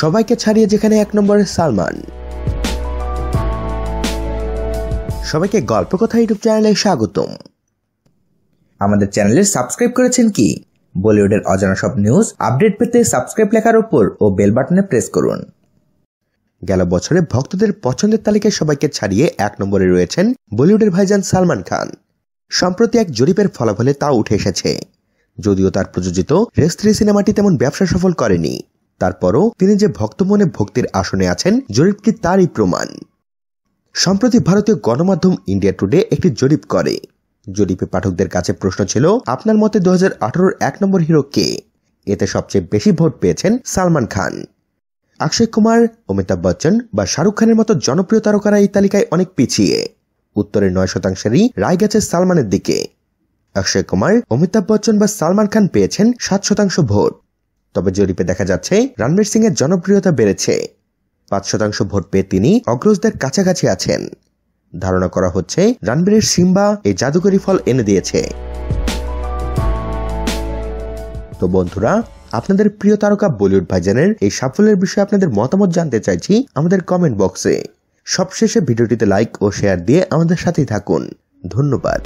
সবাইকে ছাড়িয়ে যেখানে 1 নম্বরে সালমান। সবাইকে গল্প কথা ইউটিউব চ্যানেলে স্বাগতম। আমাদের চ্যানেলে সাবস্ক্রাইব করেছেন কি? বলিউডের অজানা সব নিউজ আপডেট পেতে সাবস্ক্রাইব লেখার উপর ও বেল বাটনে প্রেস করুন। গেল বছরে ভক্তদের পছন্দের তালিকায় সবাইকে ছাড়িয়ে 1 নম্বরে রয়েছেন বলিউডের ভাইজান সালমান খান। সম্প্রতি এক জরিপের ফলাফলে তা উঠে এসেছে। যদিও তার প্রযোজিত রেস 3 সিনেমাটি তেমন ব্যবসা সফল করেনি, তারপরও তিনি যে ভক্ত মনে ভক্তির আসনে আছেন জরিপটি তারই প্রমাণ। সম্প্রতি ভারতীয় গণমাধ্যম ইন্ডিয়া টুডে একটি জরিপ করে। জরিপে পাঠকদের কাছে প্রশ্ন ছিল, আপনার মতে 2018-র 1 নম্বর হিরো কে? এতে সবচেয়ে বেশি ভোট পেয়েছেন সালমান খান। অক্ষয় কুমার, অমিতাভ বচ্চন বা শাহরুখ খানের মতো জনপ্রিয় তারকারা এই তালিকায় অনেক পিছিয়ে। উত্তরে 9%-ই রায় গেছে সালমানের দিকে। অক্ষয় কুমার, অমিতাভ বচ্চন বা সালমান খান পেয়েছেন 7% ভোট। তবে জরিপে দেখা যাচ্ছে রণবীর সিং এর জনপ্রিয়তা বেড়েছে। 5% ভোট পেয়ে তিনি অগ্রজদের কাছাকাছি আছেন। ধারণা করা হচ্ছে রণবীরের সিম্বা এই জাদুকরী ফল এনে দিয়েছে। তো বন্ধুরা, আপনাদের প্রিয় তারকা বলিউড ভাইজানের এই সাফল্যের বিষয়ে আপনাদের মতামত জানতে চাইছি আমাদের কমেন্ট বক্সে। সবশেষে ভিডিওটিতে লাইক ও শেয়ার দিয়ে আমাদের সাথেই থাকুন। ধন্যবাদ।